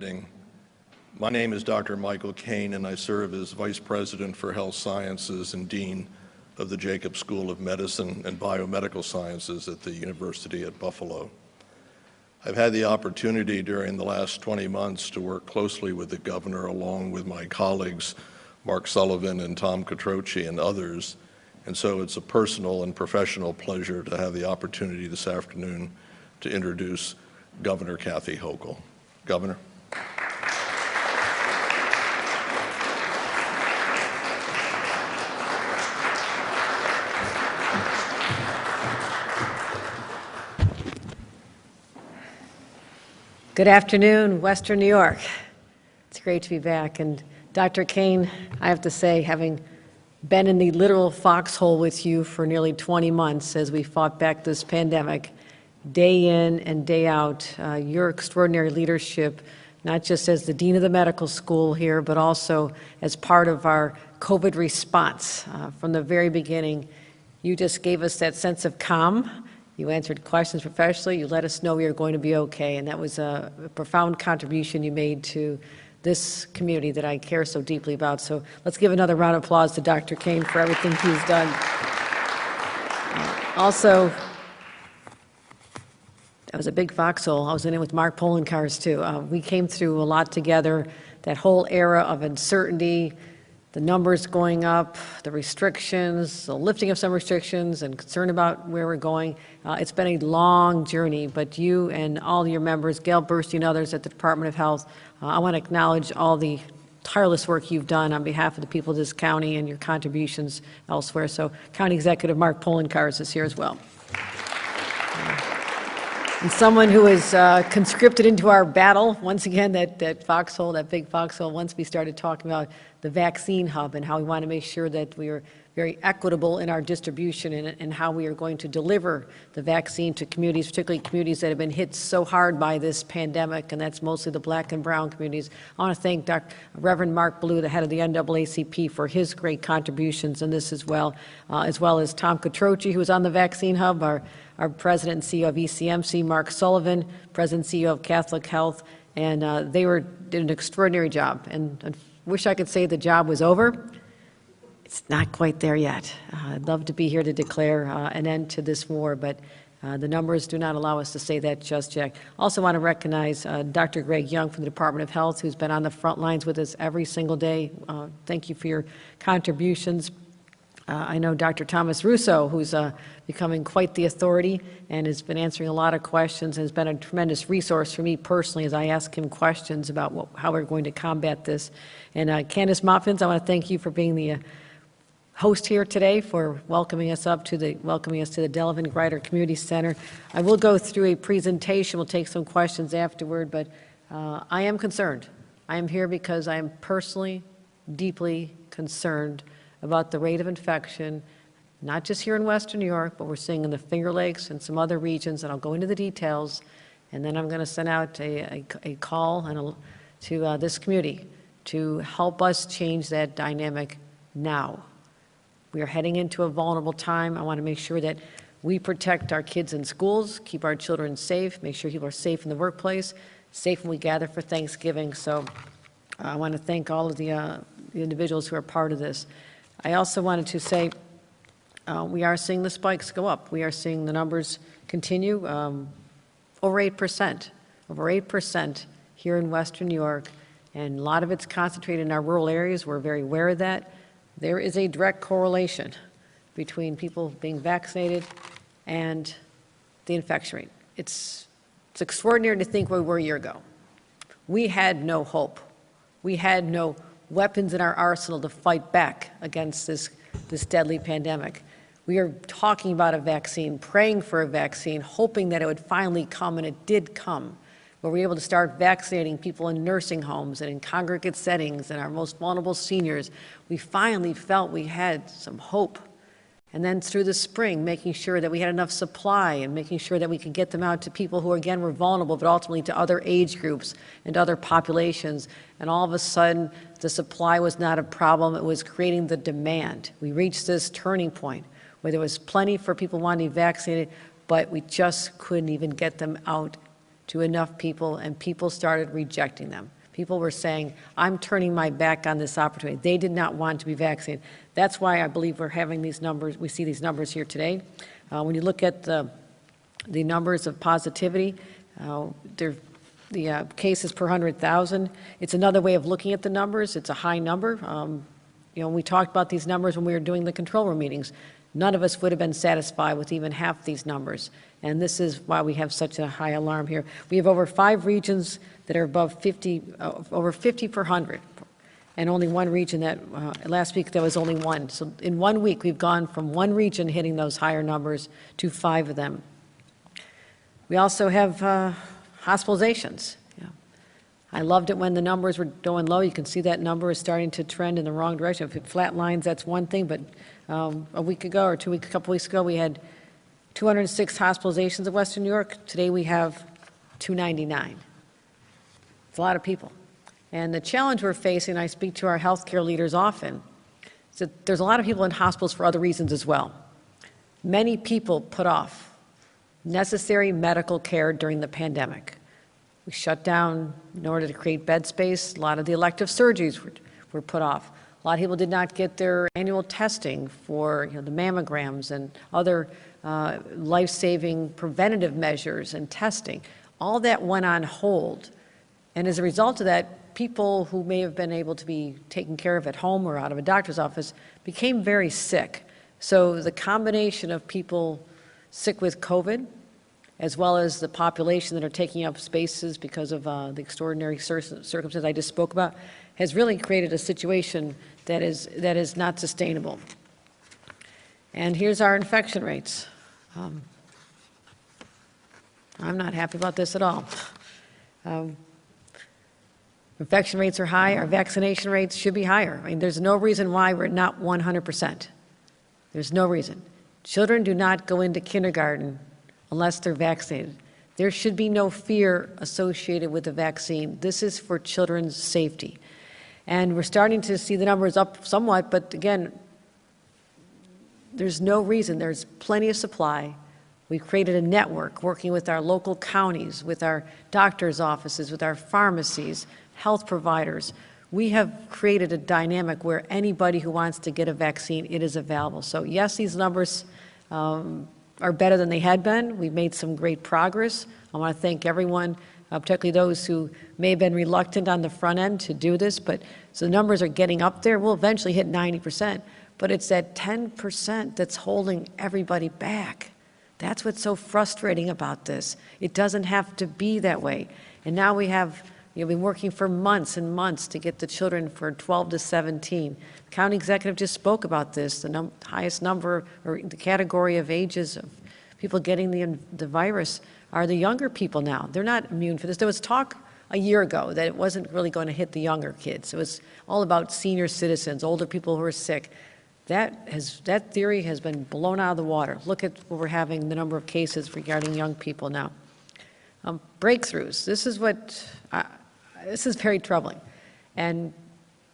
evening. My name is Dr. Michael Kane, and I serve as Vice President for Health Sciences and Dean of the Jacobs School of Medicine and Biomedical Sciences at the University at Buffalo. I've had the opportunity during the last 20 months to work closely with the governor along with my colleagues Mark Sullivan and Tom Catroci and others, and so it's a personal and professional pleasure to have the opportunity this afternoon to introduce Governor Kathy Hochul. Governor. Good afternoon, Western New York. It's great to be back. And Dr. Kane, I have to say, having been in the literal foxhole with you for nearly 20 months as we fought back this pandemic, day in and day out, your extraordinary leadership, not just as the Dean of the Medical School here, but also as part of our COVID response. From the very beginning, you just gave us that sense of calm. You answered questions professionally. You let us know we were going to be okay, and that was a profound contribution you made to this community that I care so deeply about. So let's give another round of applause to Dr. Kane for everything he's done. Also, that was a big foxhole. I was in it with Mark Poloncarz too. We came through a lot together. That whole era of uncertainty, the numbers going up, the restrictions, the lifting of some restrictions, and concern about where we're going. It's been a long journey, but you and all your members, Gail Bursty and others at the Department of Health, I want to acknowledge all the tireless work you've done on behalf of the people of this county and your contributions elsewhere. So County Executive Mark Poloncarz is here as well. And someone who is conscripted into our battle, once again, that foxhole, that big foxhole, once we started talking about the vaccine hub and how we want to make sure that we are very equitable in our distribution and how we are going to deliver the vaccine to communities, particularly communities that have been hit so hard by this pandemic, and that's mostly the black and brown communities. I want to thank Reverend Mark Blue, the head of the NAACP, for his great contributions in this as well as Tom Catroci, who was on the vaccine hub, our president and CEO of ECMC, Mark Sullivan, president and CEO of Catholic Health, and they did an extraordinary job. And I wish I could say the job was over. It's not quite there yet. I'd love to be here to declare an end to this war, but the numbers do not allow us to say that just yet. Also want to recognize Dr. Greg Young from the Department of Health, who's been on the front lines with us every single day. Thank you for your contributions. I know Dr. Thomas Russo, who's becoming quite the authority and has been answering a lot of questions and has been a tremendous resource for me personally as I ask him questions about how we're going to combat this. And Candace Mopfins, I want to thank you for being the host here today, for welcoming us to the Delavan Grider Community Center. I will go through a presentation. We'll take some questions afterward, but I am concerned. I am here because I am personally deeply concerned about the rate of infection, not just here in Western New York, but we're seeing in the Finger Lakes and some other regions, and I'll go into the details, and then I'm going to send out a call to this community to help us change that dynamic now. We are heading into a vulnerable time. I want to make sure that we protect our kids in schools, keep our children safe, make sure people are safe in the workplace, safe when we gather for Thanksgiving. So I want to thank all of the individuals who are part of this. I also wanted to say we are seeing the spikes go up. We are seeing the numbers continue over 8% here in Western New York, and a lot of it's concentrated in our rural areas. We're very aware of that. There is a direct correlation between people being vaccinated and the infection rate. It's extraordinary to think where we were a year ago. We had no hope. We had no weapons in our arsenal to fight back against this deadly pandemic. We are talking about a vaccine, praying for a vaccine, hoping that it would finally come, and it did come. We were able to start vaccinating people in nursing homes and in congregate settings and our most vulnerable seniors. We finally felt we had some hope. And then through the spring, making sure that we had enough supply and making sure that we could get them out to people who, again, were vulnerable, but ultimately to other age groups and other populations. And all of a sudden, the supply was not a problem. It was creating the demand. We reached this turning point where there was plenty for people wanting to be vaccinated, but we just couldn't even get them out to enough people, and people started rejecting them. People were saying, I'm turning my back on this opportunity. They did not want to be vaccinated. That's why I believe we're having these numbers, we see these numbers here today. When you look at the numbers of positivity, the cases per 100,000, it's another way of looking at the numbers. It's a high number. We talked about these numbers when we were doing the control room meetings. None of us would have been satisfied with even half these numbers. And this is why we have such a high alarm here. We have over 5 regions that are above 50, over 50 per 100, and only one region that, last week there was only one. So in 1 week, we've gone from one region hitting those higher numbers to 5 of them. We also have hospitalizations. I loved it when the numbers were going low. You can see that number is starting to trend in the wrong direction. If it flatlines, that's one thing, but a week ago or a couple weeks ago, we had 206 hospitalizations in Western New York. Today we have 299. It's a lot of people. And the challenge we're facing, I speak to our healthcare leaders often, is that there's a lot of people in hospitals for other reasons as well. Many people put off necessary medical care during the pandemic. We shut down in order to create bed space. A lot of the elective surgeries were put off. A lot of people did not get their annual testing for the mammograms and other life-saving preventative measures and testing. All that went on hold. And as a result of that, people who may have been able to be taken care of at home or out of a doctor's office became very sick. So the combination of people sick with COVID, as well as the population that are taking up spaces because of the extraordinary circumstances I just spoke about, has really created a situation that is not sustainable. And here's our infection rates. I'm not happy about this at all. Infection rates are high. Our vaccination rates should be higher. I mean, there's no reason why we're not 100%. There's no reason. Children do not go into kindergarten unless they're vaccinated. There should be no fear associated with the vaccine. This is for children's safety. And we're starting to see the numbers up somewhat, but again, there's no reason. There's plenty of supply. We've created a network working with our local counties, with our doctors' offices, with our pharmacies, health providers. We have created a dynamic where anybody who wants to get a vaccine, it is available. So yes, these numbers are better than they had been. We've made some great progress. I want to thank everyone, particularly those who may have been reluctant on the front end to do this, but so the numbers are getting up there. We'll eventually hit 90%, but it's that 10% that's holding everybody back. That's what's so frustrating about this. It doesn't have to be that way. And now we have, been working for months and months to get the children for 12 to 17. The county executive just spoke about this. The highest number, or the category of ages of people getting the virus are the younger people now. They're not immune for this. There was talk a year ago that it wasn't really going to hit the younger kids. It was all about senior citizens, older people who are sick. That theory has been blown out of the water. Look at what we're having, the number of cases regarding young people now. Breakthroughs. This is very troubling. And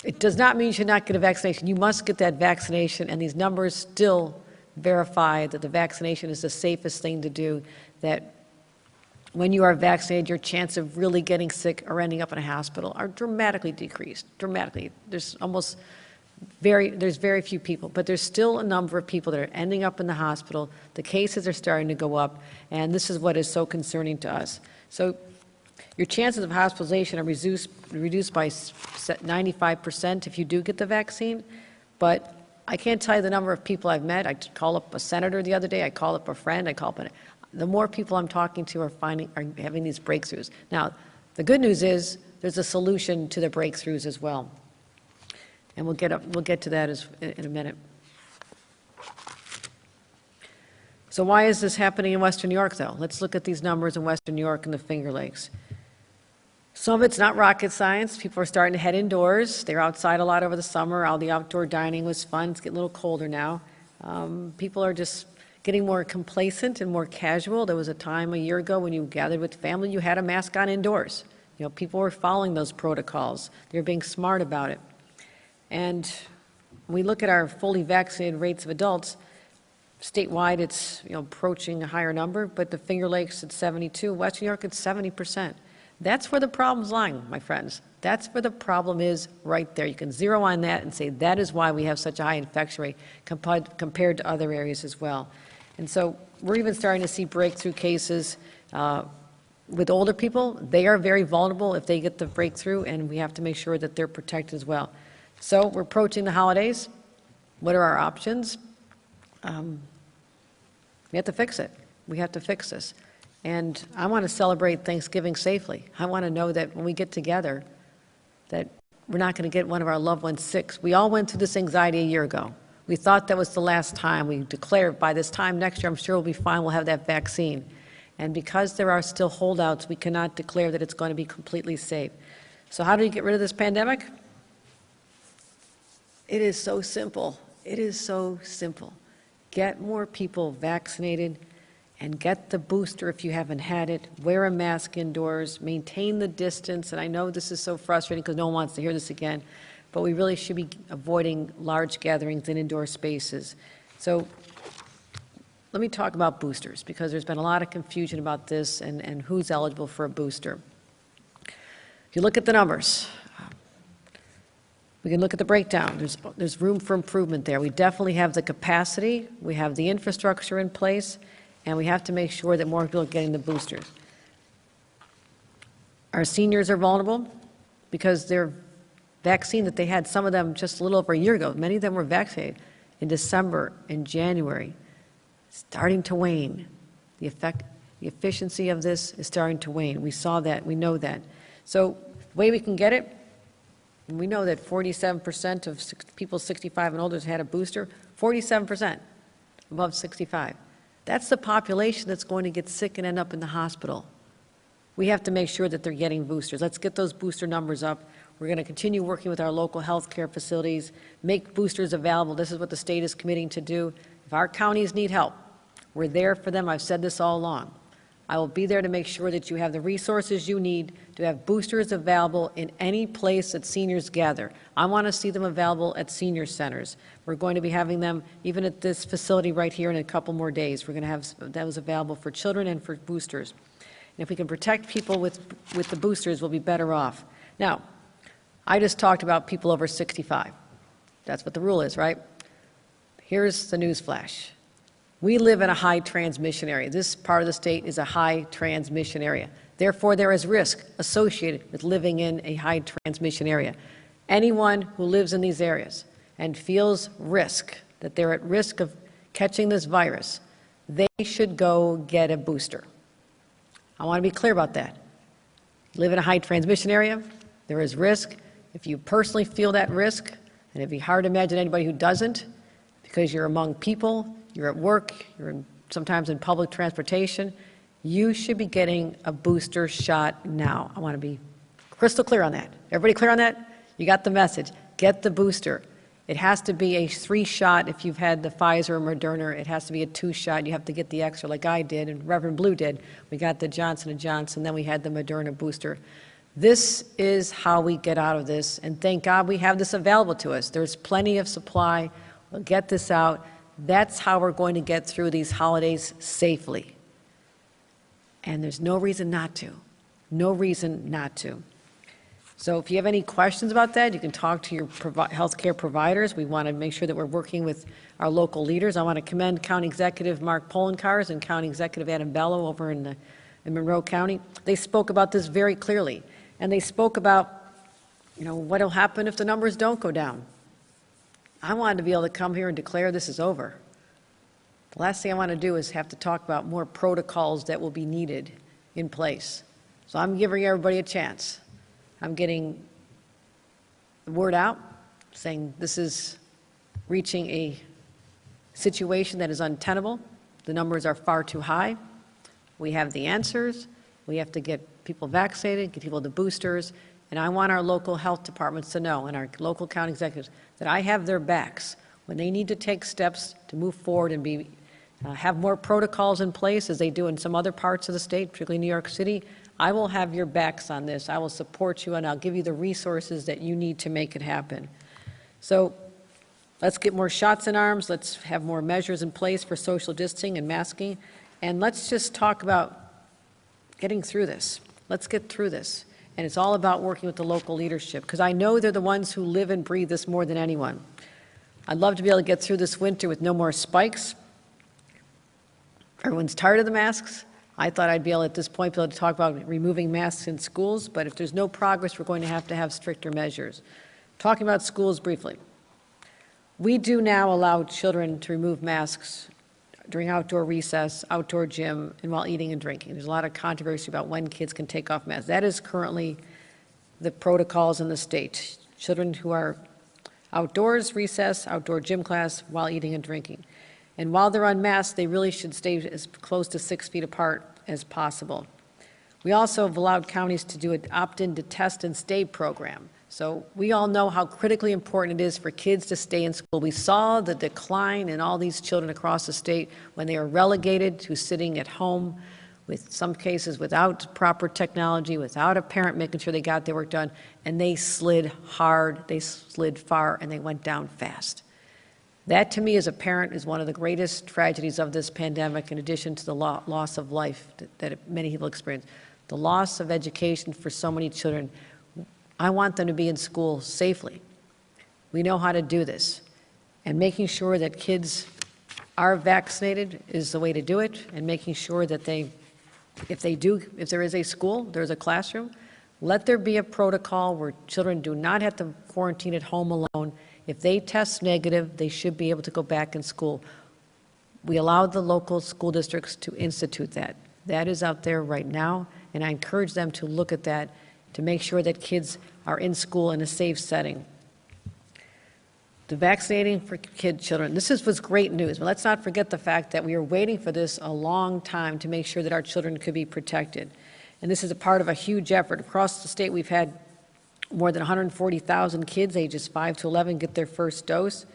it does not mean you should not get a vaccination. You must get that vaccination, and these numbers still verify that the vaccination is the safest thing to do, that when you are vaccinated, your chance of really getting sick or ending up in a hospital are dramatically decreased, dramatically. There's very few people, but there's still a number of people that are ending up in the hospital. The cases are starting to go up, and this is what is so concerning to us. So your chances of hospitalization are reduced by 95% if you do get the vaccine, but I can't tell you the number of people I've met. I called up a senator the other day, I called up a friend, the more people I'm talking to are having these breakthroughs. Now, the good news is there's a solution to the breakthroughs as well. And we'll get to that in a minute. So why is this happening in Western New York, though? Let's look at these numbers in Western New York and the Finger Lakes. Some of it's not rocket science. People are starting to head indoors. They're outside a lot over the summer. All the outdoor dining was fun. It's getting a little colder now. People are just getting more complacent and more casual. There was a time a year ago when you gathered with family, you had a mask on indoors. People were following those protocols. They were being smart about it. And when we look at our fully vaccinated rates of adults, Statewide, it's, approaching a higher number, but the Finger Lakes at 72, Western New York at 70%. That's where the problem's lying, my friends. That's where the problem is right there. You can zero on that and say that is why we have such a high infection rate compared to other areas as well. And so we're even starting to see breakthrough cases with older people. They are very vulnerable if they get the breakthrough, and we have to make sure that they're protected as well. So we're approaching the holidays. What are our options? We have to fix it. We have to fix this. And I want to celebrate Thanksgiving safely. I want to know that when we get together, that we're not going to get one of our loved ones sick. We all went through this anxiety a year ago. We thought that was the last time. We declared by this time next year, I'm sure we'll be fine, we'll have that vaccine. And because there are still holdouts, we cannot declare that it's going to be completely safe. So how do you get rid of this pandemic? It is so simple. It is so simple. Get more people vaccinated and get the booster if you haven't had it. Wear a mask indoors, maintain the distance, and I know this is so frustrating because no one wants to hear this again, but we really should be avoiding large gatherings in indoor spaces. So let me talk about boosters, because there's been a lot of confusion about this and who's eligible for a booster. If you look at the numbers, we can look at the breakdown. There's room for improvement there. We definitely have the capacity, we have the infrastructure in place, and we have to make sure that more people are getting the boosters. Our seniors are vulnerable because their vaccine that they had, some of them just a little over a year ago, many of them were vaccinated in December and January, starting to wane. The efficiency of this is starting to wane. We saw that, we know that. So the way we can get it, we know that 47% of people 65 and older had a booster, 47% above 65. That's the population that's going to get sick and end up in the hospital. We have to make sure that they're getting boosters. Let's get those booster numbers up. We're going to continue working with our local health care facilities, make boosters available. This is what the state is committing to do. If our counties need help, we're there for them. I've said this all along. I will be there to make sure that you have the resources you need to have boosters available in any place that seniors gather. I want to see them available at senior centers. We're going to be having them even at this facility right here in a couple more days. We're going to have those available for children and for boosters. And if we can protect people with the boosters, we'll be better off. Now, I just talked about people over 65. That's what the rule is, right? Here's the news flash. We live in a high transmission area. This part of the state is a high transmission area. Therefore, there is risk associated with living in a high transmission area. Anyone who lives in these areas and feels risk, that they're at risk of catching this virus, they should go get a booster. I want to be clear about that. You live in a high transmission area, there is risk. If you personally feel that risk, and it'd be hard to imagine anybody who doesn't, because you're among people, you're at work, sometimes in public transportation, you should be getting a booster shot now. I want to be crystal clear on that. Everybody clear on that? You got the message. Get the booster. It has to be a 3-shot if you've had the Pfizer or Moderna. It has to be a 2-shot. You have to get the extra like I did and Reverend Blue did. We got the Johnson & Johnson, then we had the Moderna booster. This is how we get out of this, and thank God we have this available to us. There's plenty of supply. We'll get this out. That's how we're going to get through these holidays safely. And there's no reason not to. No reason not to. So if you have any questions about that, you can talk to your healthcare providers. We want to make sure that we're working with our local leaders. I want to commend County Executive Mark Polenkars and County Executive Adam Bello over in Monroe County. They spoke about this very clearly. And they spoke about, what will happen if the numbers don't go down. I wanted to be able to come here and declare this is over. The last thing I want to do is have to talk about more protocols that will be needed in place. So I'm giving everybody a chance. I'm getting the word out, saying this is reaching a situation that is untenable. The numbers are far too high. We have the answers. We have to get people vaccinated, get people the boosters, and I want our local health departments to know, and our local county executives, that I have their backs when they need to take steps to move forward and have more protocols in place as they do in some other parts of the state, particularly New York City. I will have your backs on this. I will support you, and I'll give you the resources that you need to make it happen. So Let's get more shots in arms. Let's have more measures in place for social distancing and masking. And let's just talk about getting through this. Let's get through this. And it's all about working with the local leadership, because I know they're the ones who live and breathe this more than anyone. I'd love to be able to get through this winter with no more spikes. Everyone's tired of the masks. I thought I'd be able at this point be able to talk about removing masks in schools, but if there's no progress, we're going to have stricter measures. Talking about schools briefly. We do now allow children to remove masks during outdoor recess, outdoor gym, and while eating and drinking. There's a lot of controversy about when kids can take off masks. That is currently the protocols in the state. Children who are outdoors, recess, outdoor gym class, while eating and drinking. And while they're unmasked, they really should stay as close to 6 feet apart as possible. We also have allowed counties to do an opt-in to test and stay program. So we all know how critically important it is for kids to stay in school. We saw the decline in all these children across the state when they are relegated to sitting at home, with some cases without proper technology, without a parent making sure they got their work done, and they slid hard, they slid far, and they went down fast. That, to me, as a parent, is one of the greatest tragedies of this pandemic, in addition to the loss of life that many people experience. The loss of education for so many children. I want them to be in school safely. We know how to do this. And making sure that kids are vaccinated is the way to do it, and making sure that if there is a school, there's a classroom, let there be a protocol where children do not have to quarantine at home alone. If they test negative, they should be able to go back in school. We allow the local school districts to institute that. That is out there right now, and I encourage them to look at that to make sure that kids are in school in a safe setting. The vaccinating for children, this was great news, but let's not forget the fact that we are waiting for this a long time to make sure that our children could be protected. And this is a part of a huge effort. Across the state, we've had more than 140,000 kids ages 5 to 11 get their first dose.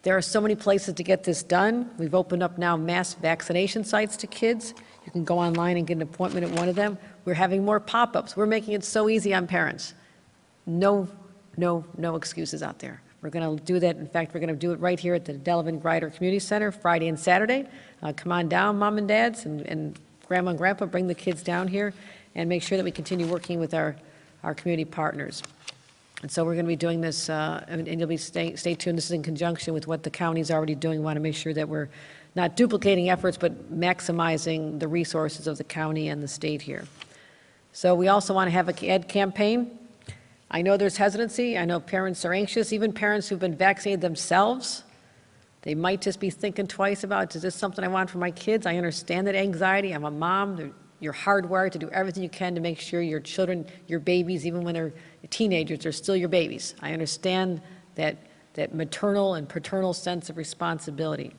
There are so many places to get this done. We've opened up now mass vaccination sites to kids. You can go online and get an appointment at one of them. We're having more pop-ups. We're making it so easy on parents. No excuses out there. We're going to do that. In fact, we're going to do it right here at the Delavan Grider Community Center Friday and Saturday. Come on down, mom and dads, and grandma and grandpa, bring the kids down here and make sure that we continue working with our community partners. And so we're going to be doing this, and you'll be stay tuned. This is in conjunction with what the county is already doing. We want to make sure that we're not duplicating efforts, but maximizing the resources of the county and the state here. So we also want to have an ad campaign. I know there's hesitancy. I know parents are anxious, even parents who've been vaccinated themselves. They might just be thinking twice about, is this something I want for my kids? I understand that anxiety. I'm a mom. You're hardwired to do everything you can to make sure your children, your babies, even when they're teenagers, they're still your babies. I understand that maternal and paternal sense of responsibility.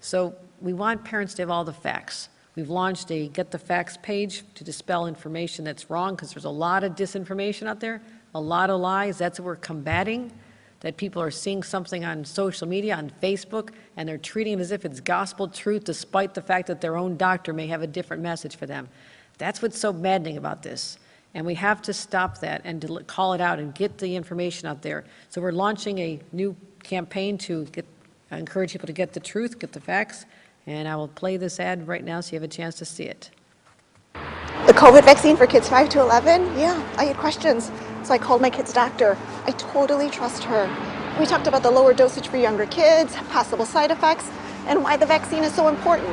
So we want parents to have all the facts. We've launched a Get the Facts page to dispel information that's wrong, because there's a lot of disinformation out there, a lot of lies. That's what we're combating, that people are seeing something on social media, on Facebook, and they're treating it as if it's gospel truth, despite the fact that their own doctor may have a different message for them. That's what's so maddening about this. And we have to stop that and to call it out and get the information out there. So we're launching a new campaign to encourage people to get the truth, get the facts, and I will play this ad right now so you have a chance to see it. The COVID vaccine for kids 5 to 11? Yeah, I had questions. So I called my kid's doctor. I totally trust her. We talked about the lower dosage for younger kids, possible side effects, and why the vaccine is so important.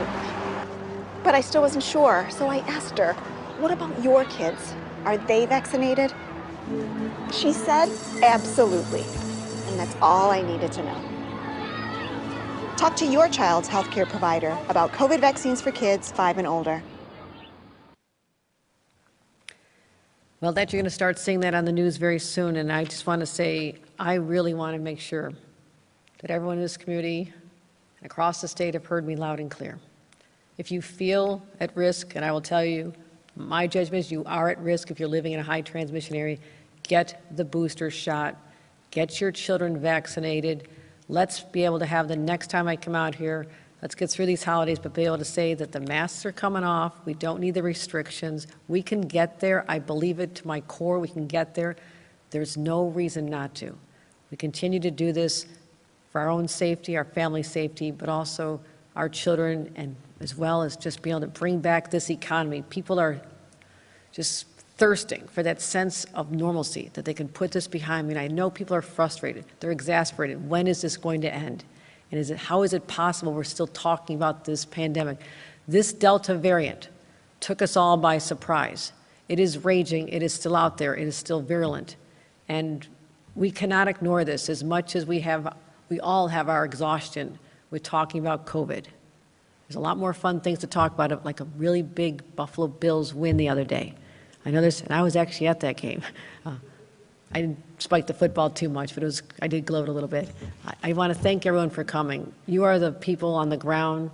But I still wasn't sure, so I asked her, what about your kids? Are they vaccinated? She said, absolutely. And that's all I needed to know. Talk to your child's healthcare provider about COVID vaccines for kids 5 and older. Well, that you're going to start seeing that on the news very soon, and I just want to say I really want to make sure that everyone in this community and across the state have heard me loud and clear. If you feel at risk, and I will tell you, my judgment is you are at risk if you're living in a high transmission area, get the booster shot, get your children vaccinated. Let's be able to have the next time I come out here, let's get through these holidays, but be able to say that the masks are coming off. We don't need the restrictions. We can get there. I believe it to my core. We can get there. There's no reason not to. We continue to do this. for our own safety, our family safety, but also our children, and as well as just being able to bring back this economy. People are just thirsting for that sense of normalcy, that they can put this behind me. And I know people are frustrated. They're exasperated. When is this going to end? And how is it possible we're still talking about this pandemic? This Delta variant took us all by surprise. It is raging. It is still out there. It is still virulent. And we cannot ignore this as much as we all have our exhaustion with talking about COVID. There's a lot more fun things to talk about, like a really big Buffalo Bills win the other day. I know this, and I was actually at that game. I didn't spike the football too much, but I did gloat a little bit. I want to thank everyone for coming. You are the people on the ground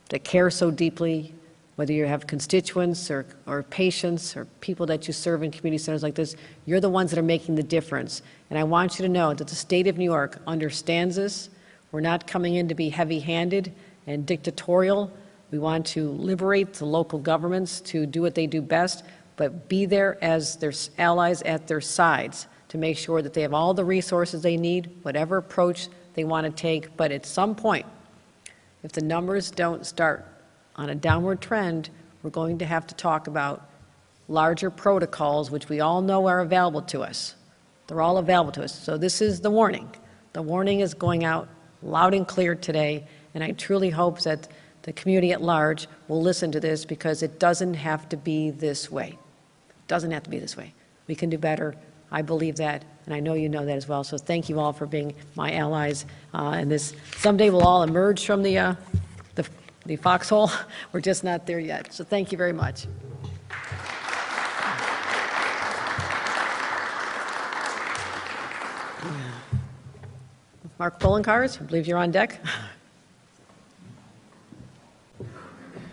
that care so deeply, whether you have constituents or patients or people that you serve in community centers like this. You're the ones that are making the difference. And I want you to know that the state of New York understands this. We're not coming in to be heavy-handed and dictatorial. We want to liberate the local governments to do what they do best, but be there as their allies at their sides to make sure that they have all the resources they need, whatever approach they want to take. But at some point, if the numbers don't start on a downward trend, we're going to have to talk about larger protocols, which we all know are available to us. They're all available to us. So this is the warning. The warning is going out loud and clear today, and I truly hope that the community at large will listen to this, because it doesn't have to be this way. It doesn't have to be this way. We can do better. I believe that, and I know you know that as well. So thank you all for being my allies. And this someday we'll all emerge from the foxhole. We're just not there yet. So thank you very much. Mark Poloncarz, I believe you're on deck.